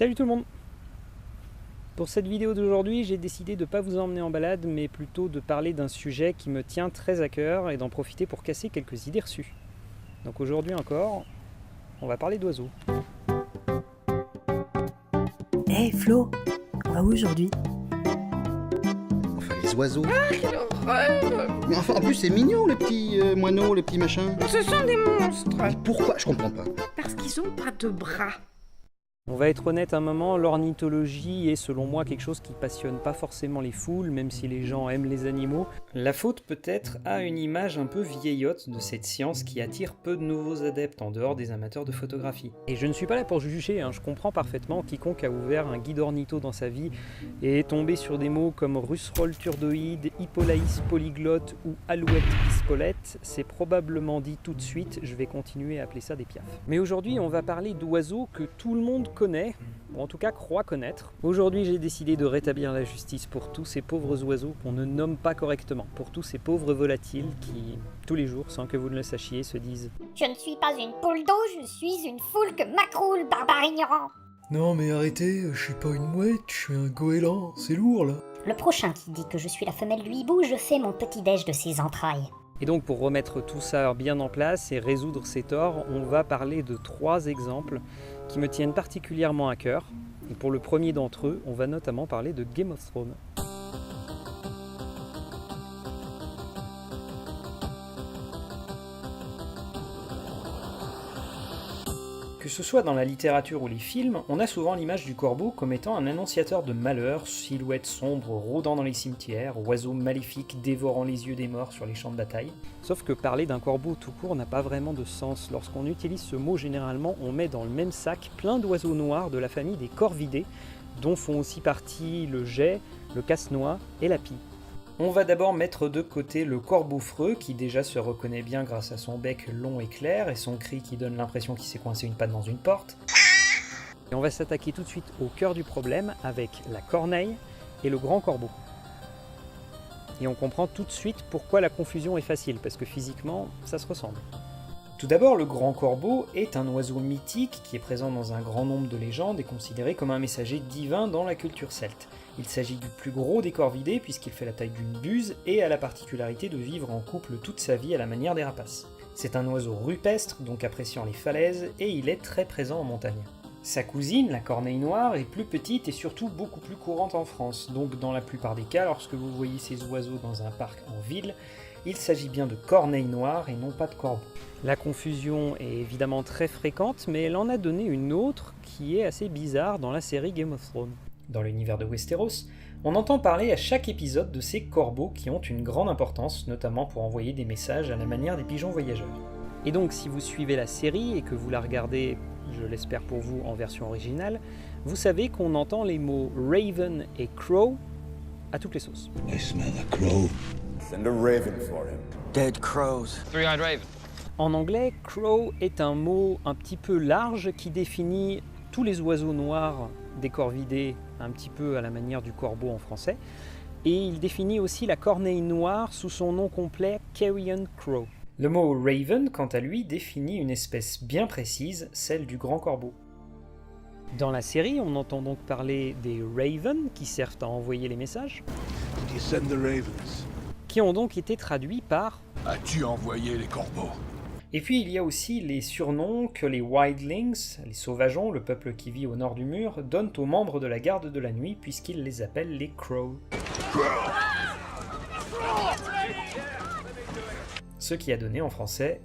Salut tout le monde! Pour cette vidéo d'aujourd'hui, j'ai décidé de ne pas vous emmener en balade, mais plutôt de parler d'un sujet qui me tient très à cœur et d'en profiter pour casser quelques idées reçues. Donc aujourd'hui encore, on va parler d'oiseaux. Hey Flo, on va où aujourd'hui? Enfin, les oiseaux. Ah, quelle horreur! Mais enfin, en plus, c'est mignon, les petits moineaux, les petits machins. Ce sont des monstres! Mais pourquoi? Je comprends pas. Parce qu'ils ont pas de bras. On va être honnête un moment, l'ornithologie est selon moi quelque chose qui passionne pas forcément les foules, même si les gens aiment les animaux. La faute peut-être à une image un peu vieillotte de cette science qui attire peu de nouveaux adeptes en dehors des amateurs de photographie. Et je ne suis pas là pour juger, je comprends parfaitement quiconque a ouvert un guide ornitho dans sa vie et est tombé sur des mots comme russerolle turdoïde, hippolaïs polyglotte ou alouette pispolette, c'est probablement dit tout de suite, je vais continuer à appeler ça des piafs. Mais aujourd'hui on va parler d'oiseaux que tout le monde connaît, ou en tout cas croit connaître. Aujourd'hui j'ai décidé de rétablir la justice pour tous ces pauvres oiseaux qu'on ne nomme pas correctement, pour tous ces pauvres volatiles qui, tous les jours, sans que vous ne le sachiez, se disent « Je ne suis pas une poule d'eau, je suis une foulque macroule, barbare ignorant !» Non mais arrêtez, je suis pas une mouette, je suis un goéland, c'est lourd là. Le prochain qui dit que je suis la femelle du hibou, je fais mon petit déj de ses entrailles. Et donc pour remettre tout ça bien en place et résoudre ces torts, on va parler de 3 exemples qui me tiennent particulièrement à cœur. Et pour le premier d'entre eux, on va notamment parler de Game of Thrones. Que ce soit dans la littérature ou les films, on a souvent l'image du corbeau comme étant un annonciateur de malheur, silhouette sombre rôdant dans les cimetières, oiseau maléfique dévorant les yeux des morts sur les champs de bataille. Sauf que parler d'un corbeau tout court n'a pas vraiment de sens. Lorsqu'on utilise ce mot, généralement, on met dans le même sac plein d'oiseaux noirs de la famille des corvidés, dont font aussi partie le geai, le casse-noix et la pie. On va d'abord mettre de côté le corbeau-freux qui déjà se reconnaît bien grâce à son bec long et clair et son cri qui donne l'impression qu'il s'est coincé une patte dans une porte. Et on va s'attaquer tout de suite au cœur du problème avec la corneille et le grand corbeau. Et on comprend tout de suite pourquoi la confusion est facile, parce que physiquement, ça se ressemble. Tout d'abord, le grand corbeau est un oiseau mythique qui est présent dans un grand nombre de légendes et considéré comme un messager divin dans la culture celte. Il s'agit du plus gros des corvidés puisqu'il fait la taille d'une buse et a la particularité de vivre en couple toute sa vie à la manière des rapaces. C'est un oiseau rupestre, donc appréciant les falaises, et il est très présent en montagne. Sa cousine, la corneille noire, est plus petite et surtout beaucoup plus courante en France, donc dans la plupart des cas, lorsque vous voyez ces oiseaux dans un parc en ville, il s'agit bien de corneilles noires et non pas de corbeaux. La confusion est évidemment très fréquente, mais elle en a donné une autre qui est assez bizarre dans la série Game of Thrones. Dans l'univers de Westeros, on entend parler à chaque épisode de ces corbeaux qui ont une grande importance, notamment pour envoyer des messages à la manière des pigeons voyageurs. Et donc si vous suivez la série et que vous la regardez, je l'espère pour vous, en version originale, vous savez qu'on entend les mots Raven et Crow à toutes les sauces. I smell a crow. Send a raven for him. Dead crows. Three-eyed raven. En anglais, crow est un mot un petit peu large qui définit tous les oiseaux noirs des corvidés, un petit peu à la manière du corbeau en français, et il définit aussi la corneille noire sous son nom complet Carrion Crow. Le mot raven, quant à lui, définit une espèce bien précise, celle du grand corbeau. Dans la série, on entend donc parler des ravens qui servent à envoyer les messages, Did you send the ravens? qui ont donc été traduits par. As-tu envoyé les corbeaux? Et puis il y a aussi les surnoms que les wildlings, les sauvageons, le peuple qui vit au nord du mur, donnent aux membres de la garde de la nuit puisqu'ils les appellent les crows. Ce qui a donné en français.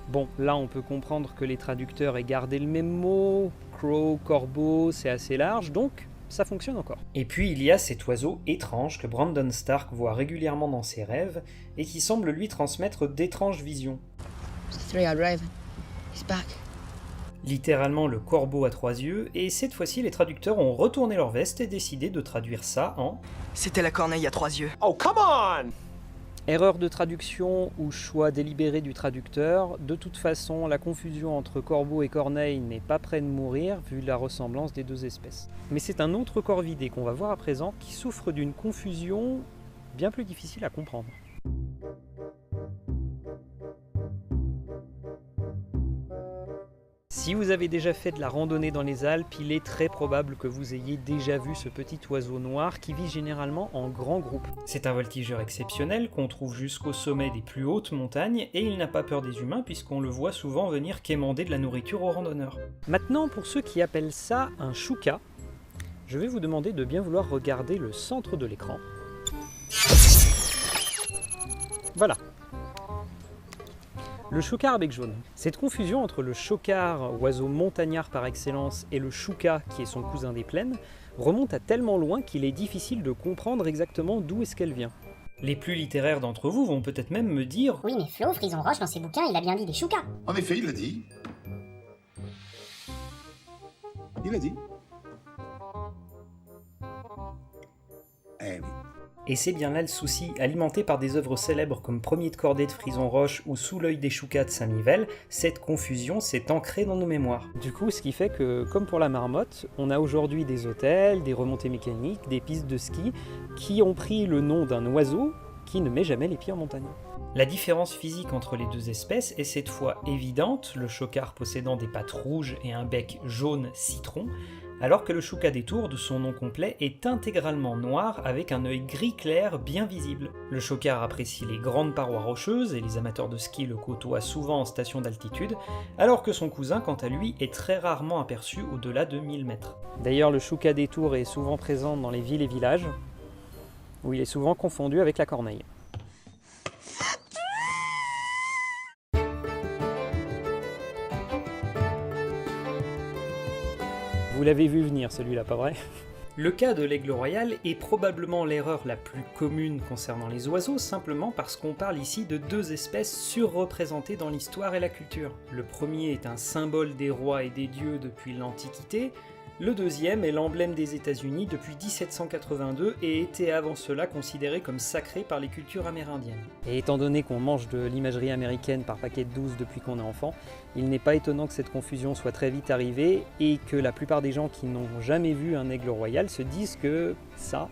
Bon, là on peut comprendre que les traducteurs aient gardé le même mot, crow, corbeau, c'est assez large, donc ça fonctionne encore. Et puis il y a cet oiseau étrange que Brandon Stark voit régulièrement dans ses rêves et qui semble lui transmettre d'étranges visions. Three-eyed raven. He's back. Littéralement le corbeau à 3 yeux, et cette fois-ci les traducteurs ont retourné leur veste et décidé de traduire ça en C'était la corneille à 3 yeux. Oh, come on! erreur de traduction ou choix délibéré du traducteur. De toute façon, la confusion entre corbeau et corneille n'est pas près de mourir vu la ressemblance des deux espèces. Mais c'est un autre corvidé qu'on va voir à présent qui souffre d'une confusion bien plus difficile à comprendre. Si vous avez déjà fait de la randonnée dans les Alpes, il est très probable que vous ayez déjà vu ce petit oiseau noir qui vit généralement en grands groupes. C'est un voltigeur exceptionnel qu'on trouve jusqu'au sommet des plus hautes montagnes et il n'a pas peur des humains puisqu'on le voit souvent venir quémander de la nourriture aux randonneurs. Maintenant, pour ceux qui appellent ça un chouka, je vais vous demander de bien vouloir regarder le centre de l'écran. Voilà. Le choucard à bec jaune. Cette confusion entre le chocard, oiseau montagnard par excellence, et le chouka, qui est son cousin des plaines, remonte à tellement loin qu'il est difficile de comprendre exactement d'où est-ce qu'elle vient. Les plus littéraires d'entre vous vont peut-être même me dire Oui, mais Flo, Frison Roche, dans ses bouquins, il a bien dit des choucas. En effet, il l'a dit. Il a dit. Eh oui. Et c'est bien là le souci, alimenté par des œuvres célèbres comme Premier de cordée de Frison Roche ou Sous l'œil des choucas de Saint-Mivelle, cette confusion s'est ancrée dans nos mémoires. Du coup, ce qui fait que, comme pour la marmotte, on a aujourd'hui des hôtels, des remontées mécaniques, des pistes de ski qui ont pris le nom d'un oiseau qui ne met jamais les pieds en montagne. La différence physique entre les deux espèces est cette fois évidente, le chocard possédant des pattes rouges et un bec jaune citron, alors que le chouka des Tours, de son nom complet, est intégralement noir avec un œil gris clair bien visible. Le chocard apprécie les grandes parois rocheuses et les amateurs de ski le côtoient souvent en station d'altitude, alors que son cousin, quant à lui, est très rarement aperçu au-delà de 1000 mètres. D'ailleurs, le chouka des Tours est souvent présent dans les villes et villages, où il est souvent confondu avec la corneille. Vous l'avez vu venir celui-là, pas vrai? Le cas de l'aigle royal est probablement l'erreur la plus commune concernant les oiseaux, simplement parce qu'on parle ici de deux espèces surreprésentées dans l'histoire et la culture. Le premier est un symbole des rois et des dieux depuis l'Antiquité, le deuxième est l'emblème des États-Unis depuis 1782 et était avant cela considéré comme sacré par les cultures amérindiennes. Et étant donné qu'on mange de l'imagerie américaine par paquet de 12 depuis qu'on est enfant, il n'est pas étonnant que cette confusion soit très vite arrivée et que la plupart des gens qui n'ont jamais vu un aigle royal se disent que ça,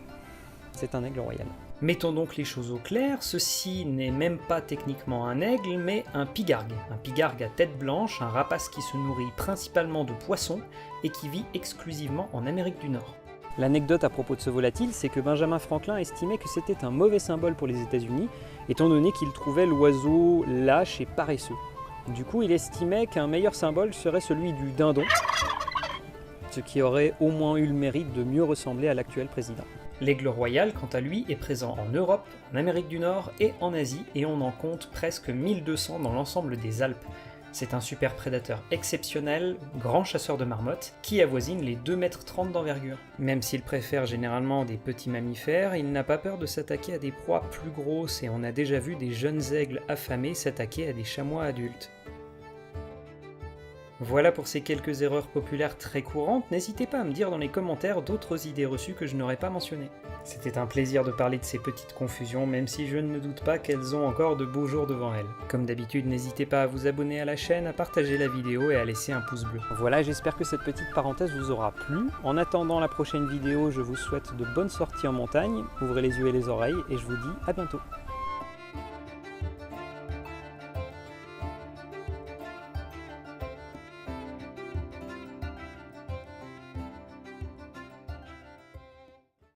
c'est un aigle royal. Mettons donc les choses au clair, ceci n'est même pas techniquement un aigle, mais un pigargue. Un pigargue à tête blanche, un rapace qui se nourrit principalement de poissons et qui vit exclusivement en Amérique du Nord. L'anecdote à propos de ce volatile, c'est que Benjamin Franklin estimait que c'était un mauvais symbole pour les États-Unis, étant donné qu'il trouvait l'oiseau lâche et paresseux. Du coup, il estimait qu'un meilleur symbole serait celui du dindon, ce qui aurait au moins eu le mérite de mieux ressembler à l'actuel président. L'aigle royal, quant à lui, est présent en Europe, en Amérique du Nord et en Asie, et on en compte presque 1200 dans l'ensemble des Alpes. C'est un super prédateur exceptionnel, grand chasseur de marmottes, qui avoisine les 2,30 m d'envergure. Même s'il préfère généralement des petits mammifères, il n'a pas peur de s'attaquer à des proies plus grosses, et on a déjà vu des jeunes aigles affamés s'attaquer à des chamois adultes. Voilà pour ces quelques erreurs populaires très courantes, n'hésitez pas à me dire dans les commentaires d'autres idées reçues que je n'aurais pas mentionnées. C'était un plaisir de parler de ces petites confusions, même si je ne doute pas qu'elles ont encore de beaux jours devant elles. Comme d'habitude, n'hésitez pas à vous abonner à la chaîne, à partager la vidéo et à laisser un pouce bleu. Voilà, j'espère que cette petite parenthèse vous aura plu. En attendant la prochaine vidéo, je vous souhaite de bonnes sorties en montagne, ouvrez les yeux et les oreilles, et je vous dis à bientôt.